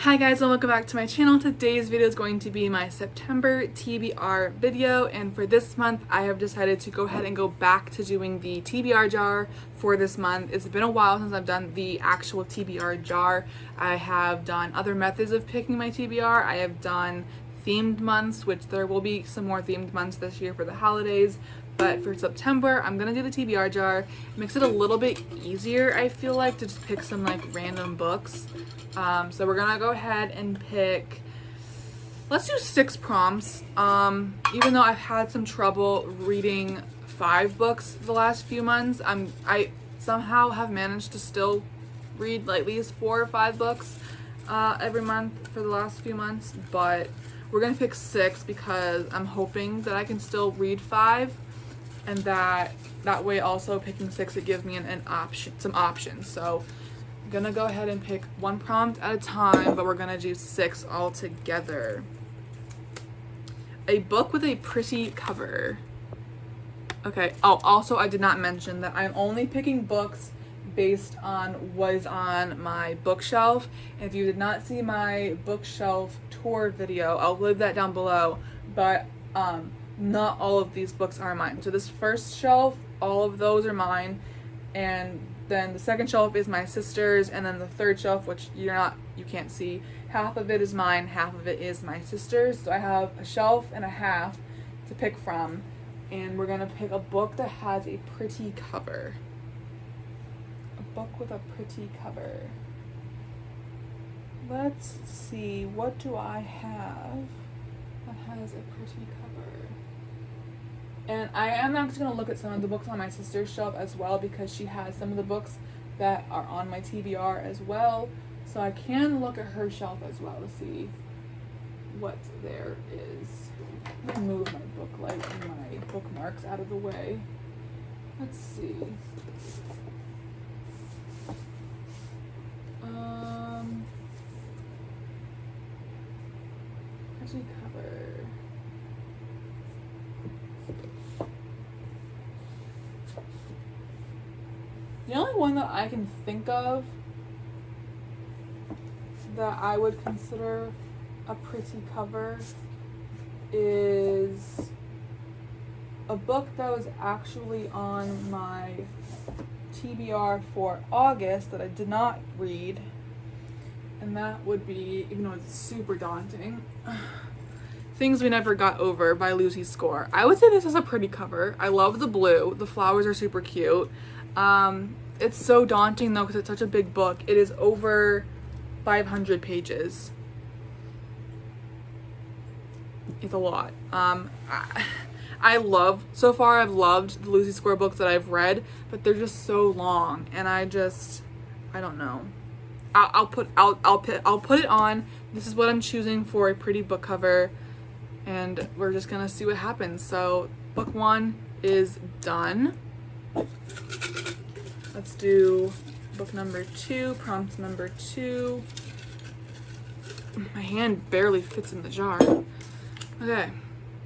Hi guys, and welcome back to my channel. Today's video is going to be my September TBR video, and for this month I have decided to go ahead and go back to doing the TBR jar for this month. It's been a while since I've done the actual TBR jar. I have done other methods of picking my TBR. I have done themed months, which there will be some more themed months this year for the holidays. But for September, I'm gonna do the TBR jar. It makes it a little bit easier, I feel like, to just pick some like random books. So we're gonna go ahead and pick, let's do 6 prompts. Even though I've had some trouble reading 5 books the last few months, I somehow have managed to still read like at least 4 or 5 books every month for the last few months. But we're gonna pick 6 because I'm hoping that I can still read 5. And that way also picking 6, it gives me an option, some options. So I'm gonna go ahead and pick 1 prompt at a time, but we're gonna do 6 all together. A book with a pretty cover. Okay, oh, also I did not mention that I'm only picking books based on what is on my bookshelf. And if you did not see my bookshelf tour video, I'll leave that down below. But not all of these books are mine. So this first shelf, all of those are mine, and then the second shelf is my sister's, and then the third shelf, which you can't see, half of it is mine, half of it is my sister's. So I have a shelf and a half to pick from, and we're gonna pick a book that has a pretty cover. A book with a pretty cover. Let's see, what do I have that has a pretty cover? And I am actually going to look at some of the books on my sister's shelf as well, because she has some of the books that are on my TBR as well. So I can look at her shelf as well to see what there is. Let me move my book light and my bookmarks out of the way. Let's see. Pretty cover. The only one that I can think of that I would consider a pretty cover is a book that was actually on my TBR for August that I did not read, and that would be, even though it's super daunting, Things We Never Got Over by Lucy Score. I would say this is a pretty cover. I love the blue. The flowers are super cute. It's so daunting though because it's such a big book. It is over 500 pages. It's a lot. So far I've loved the Lucy Score books that I've read, but they're just so long, and I don't know. I'll put it on. This is what I'm choosing for a pretty book cover, and we're just gonna see what happens. So book 1 is done. Let's do book number 2, prompt number 2. My hand barely fits in the jar. Okay.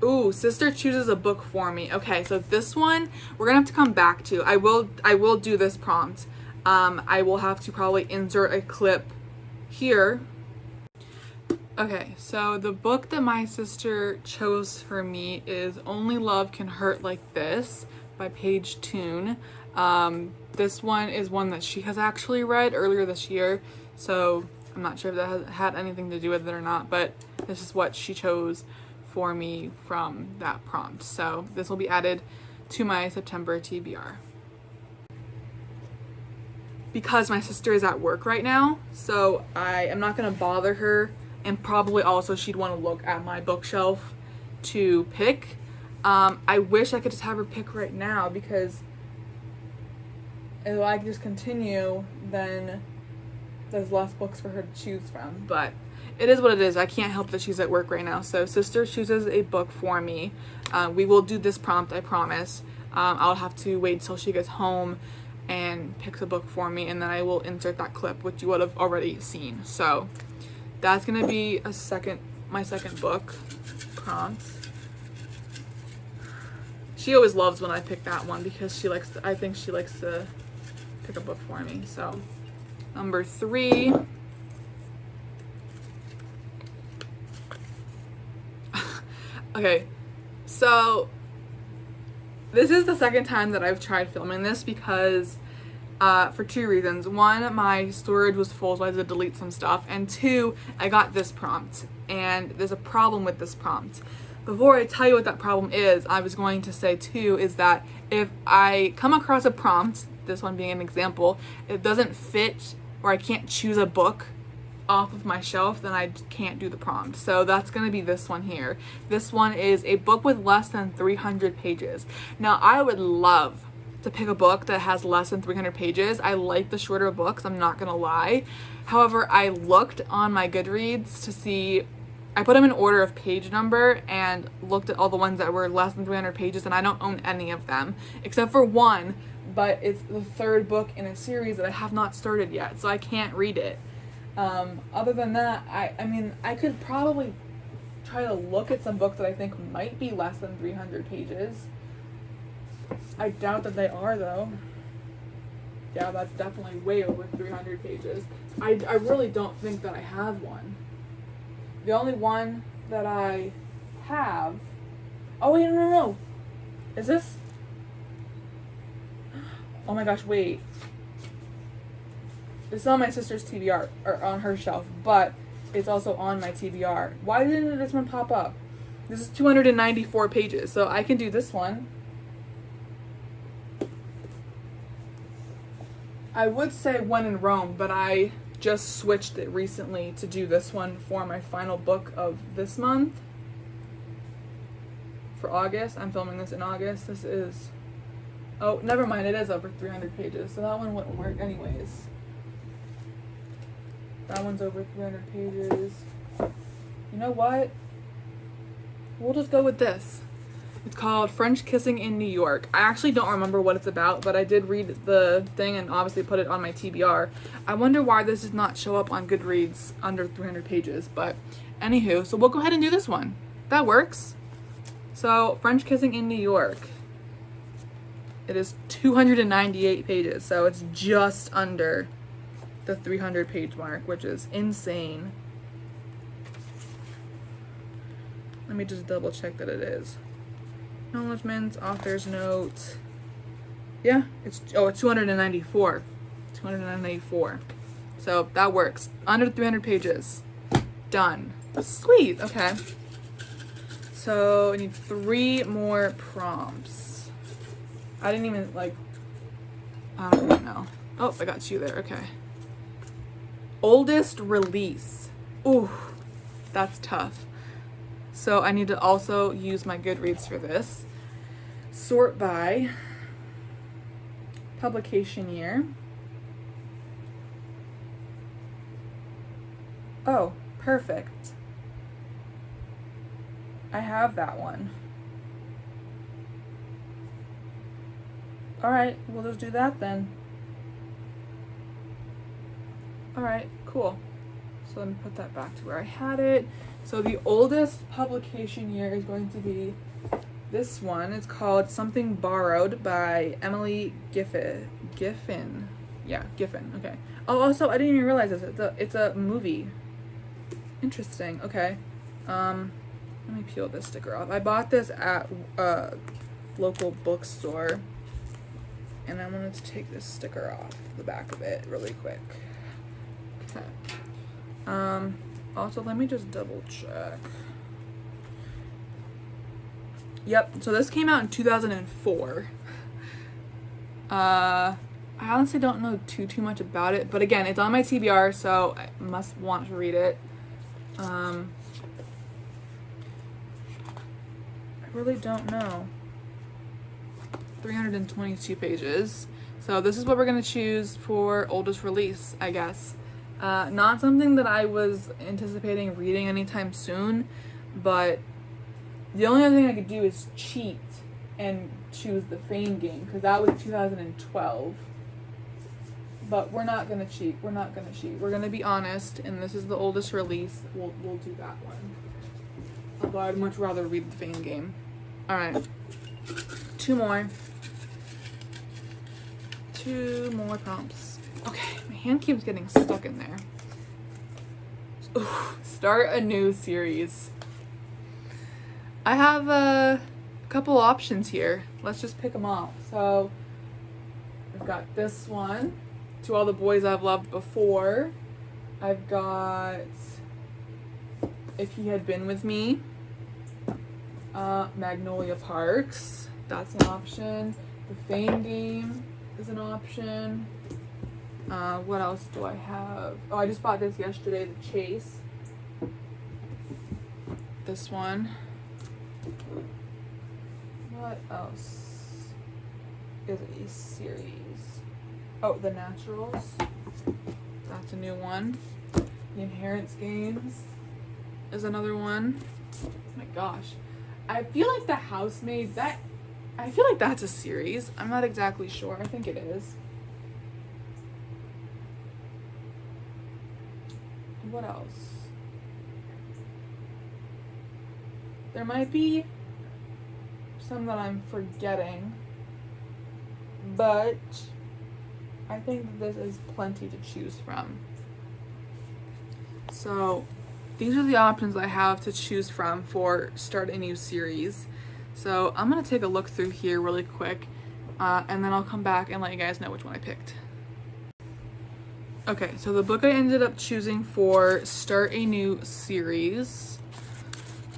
Ooh, sister chooses a book for me. Okay, so this one we're gonna have to come back to. I will do this prompt. I will have to probably insert a clip here. Okay, so the book that my sister chose for me is Only Love Can Hurt Like This by Paige Toon. This one is one that she has actually read earlier this year, so I'm not sure if that has had anything to do with it or not, but this is what she chose for me from that prompt. So this will be added to my September TBR. Because my sister is at work right now, so I am not going to bother her, and probably also she'd want to look at my bookshelf to pick. I wish I could just have her pick right now, because if I could just continue, then there's less books for her to choose from. But it is what it is. I can't help that she's at work right now. So sister chooses a book for me. We will do this prompt, I promise. I'll have to wait till she gets home and picks a book for me, and then I will insert that clip, which you would have already seen. So that's gonna be my second book prompt. She always loves when I pick that one because I think she likes to pick a book for me. So number 3 Okay, so this is the second time that I've tried filming this because for two reasons. One, my storage was full, so I had to delete some stuff. And two, I got this prompt, and there's a problem with this prompt. Before I tell you what that problem is, I was going to say too, is that if I come across a prompt, this one being an example, it doesn't fit or I can't choose a book off of my shelf, then I can't do the prompt. So that's going to be this one here. This one is a book with less than 300 pages. Now, I would love to pick a book that has less than 300 pages. I like the shorter books, I'm not gonna lie. However, I looked on my Goodreads to see, I put them in order of page number and looked at all the ones that were less than 300 pages, and I don't own any of them except for one, but it's the third book in a series that I have not started yet, so I can't read it. Other than that, I mean, I could probably try to look at some books that I think might be less than 300 pages. I doubt that they are, though. Yeah, that's definitely way over 300 pages. I really don't think that I have one. The only one that I have... Oh, wait, no. Is this... Oh my gosh, wait. It's on my sister's TBR, or on her shelf, but it's also on my TBR. Why didn't this one pop up? This is 294 pages, so I can do this one. I would say When in Rome, but I just switched it recently to do this one for my final book of this month. For August. I'm filming this in August. This is... Oh, never mind. It is over 300 pages, so that one wouldn't work anyways. That one's over 300 pages. You know what? We'll just go with this. It's called French Kissing in New York. I actually don't remember what it's about, but I did read the thing and obviously put it on my TBR. I wonder why this does not show up on Goodreads under 300 pages, but anywho, so we'll go ahead and do this one. That works. So, French Kissing in New York. It is 298 pages, so it's just under the 300 page mark, which is insane. Let me just double check that it is. Acknowledgements, author's note. Yeah, it's 294. 294. So that works. Under 300 pages. Done. Sweet. Okay. So I need 3 more prompts. I didn't even I don't even know. Oh, I got you there. Okay. Oldest release. Ooh, that's tough. So I need to also use my Goodreads for this. Sort by publication year. Oh, perfect. I have that one. Alright, we'll just do that then. Alright, cool. So let me put that back to where I had it. So the oldest publication year is going to be this one. It's called Something Borrowed by Emily Giffin. Yeah, Giffin. Okay. Oh, also, I didn't even realize this. It's a movie. Interesting. Okay. Let me peel this sticker off. I bought this at a local bookstore, and I wanted to take this sticker off the back of it really quick. Okay. Also, let me just double check. Yep, so this came out in 2004. I honestly don't know too much about it, but again, it's on my TBR, so I must want to read it. I really don't know. 322 pages. So this is what we're gonna choose for oldest release, I guess. Not something that I was anticipating reading anytime soon, but the only other thing I could do is cheat and choose the Fame game, because that was 2012. But we're not gonna cheat. We're not gonna cheat. We're gonna be honest, and this is the oldest release. We'll do that one. Although I'd much rather read the Fame game. All right, 2 more. 2 more prompts. Okay, my hand keeps getting stuck in there. Ooh, start a new series. I have a couple options here. Let's just pick them off. So I've got this one, To All the Boys I've Loved Before. I've got If He Had Been With Me. Magnolia Parks, that's an option. The Fame Game is an option. What else do I have? Oh, I just bought this yesterday, The Chase. This one. What else is a series? Oh, The Naturals. That's a new one. The Inheritance Games is another one. Oh my gosh. I feel like The Housemaid, I feel like that's a series. I'm not exactly sure. I think it is. What else? There might be some that I'm forgetting, but I think this is plenty to choose from. So these are the options I have to choose from for start a new series. So I'm gonna take a look through here really quick, and then I'll come back and let you guys know which one I picked. Okay, so the book I ended up choosing for start a new series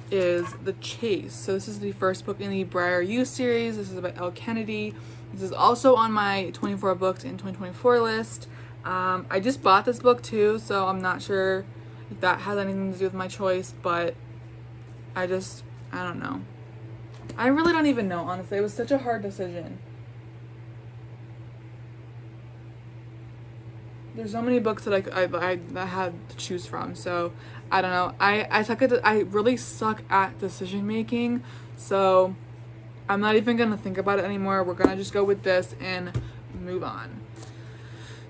is The Chase. So this is the first book in the Briar U series. This is about Elle Kennedy. This is also on my 24 books in 2024 list. I just bought this book too, so I'm not sure if that has anything to do with my choice, but I don't know. I really don't even know, honestly. It was such a hard decision. There's so many books that I had to choose from, so I don't know. I really suck at decision making, so I'm not even gonna think about it anymore. We're gonna just go with this and move on.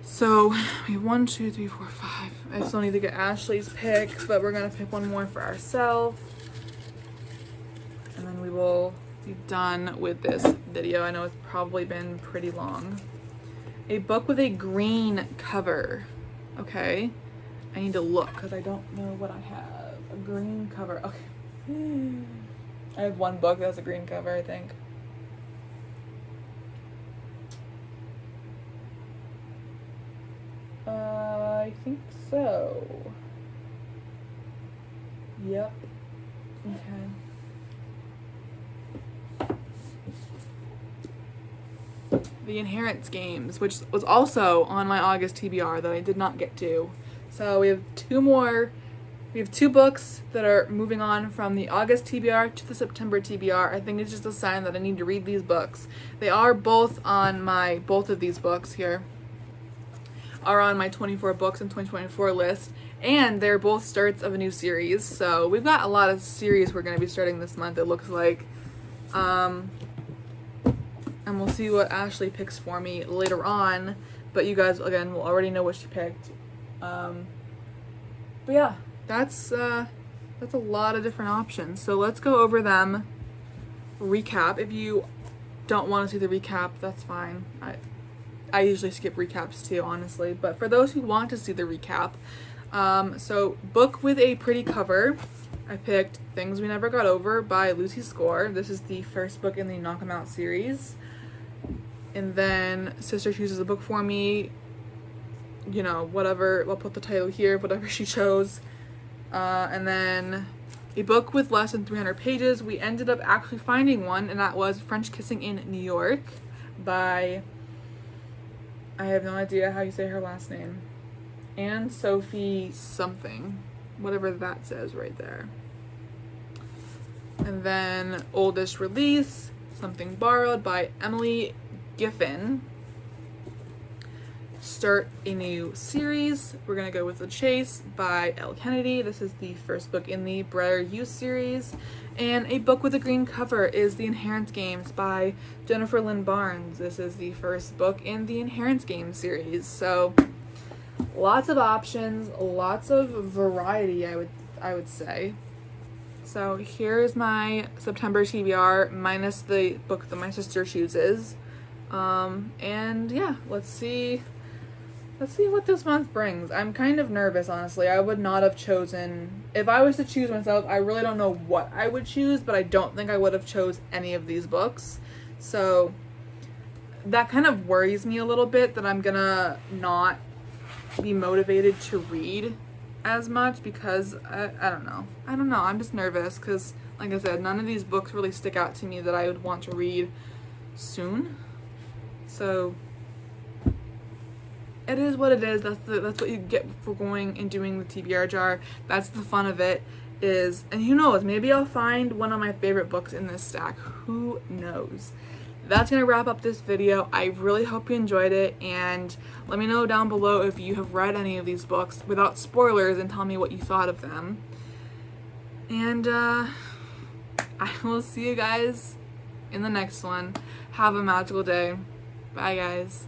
So we have 1, 2, 3, 4, 5. I still need to get Ashley's pick, but we're gonna pick one more for ourselves, and then we will be done with this video. I know it's probably been pretty long. A book with a green cover. Okay, I need to look because I don't know what I have. A green cover. Okay. I have one book that has a green cover, I think. I think so. Yep. Okay. The Inheritance Games, which was also on my August TBR that I did not get to. So we have two books that are moving on from the August TBR to the September TBR. I think it's just a sign that I need to read these books. They are both of these books here are on my 24 books in 2024 list, and they're both starts of a new series. So we've got a lot of series we're going to be starting this month, it looks like. And we'll see what Ashley picks for me later on. But you guys, again, will already know what she picked. But yeah, that's a lot of different options. So let's go over them. Recap. If you don't want to see the recap, that's fine. I usually skip recaps too, honestly. But for those who want to see the recap, so book with a pretty cover. I picked Things We Never Got Over by Lucy Score. This is the first book in the Knock 'Em Out series. And then Sister chooses a book for me, you know, whatever, I'll put the title here, whatever she chose. And then a book with less than 300 pages. We ended up actually finding one, and that was French Kissing in New York by, I have no idea how you say her last name, Anne Sophie something, whatever that says right there. And then Oldest Release, Something Borrowed by Emily Giffen. Start a new series. We're gonna go with The Chase by Elle Kennedy. This is the first book in the Briar U series. And a book with a green cover is The Inheritance Games by Jennifer Lynn Barnes. This is the first book in the Inheritance Games series. So lots of options, lots of variety, I would say. So here's my September TBR minus the book that my sister chooses. And yeah, let's see Let's see what this month brings. I'm kind of nervous, honestly. I would not have chosen, if I was to choose myself, I really don't know what I would choose, but I don't think I would have chose any of these books. So that kind of worries me a little bit that I'm gonna not be motivated to read as much because I don't know. I'm just nervous because, like I said, none of these books really stick out to me that I would want to read soon. So it is what it is. That's what you get for going and doing the TBR jar. That's the fun of it. And who knows, maybe I'll find one of my favorite books in this stack. Who knows? That's gonna wrap up this video. I really hope you enjoyed it, and let me know down below if you have read any of these books without spoilers and tell me what you thought of them. And I will see you guys in the next one. Have a magical day. Bye, guys.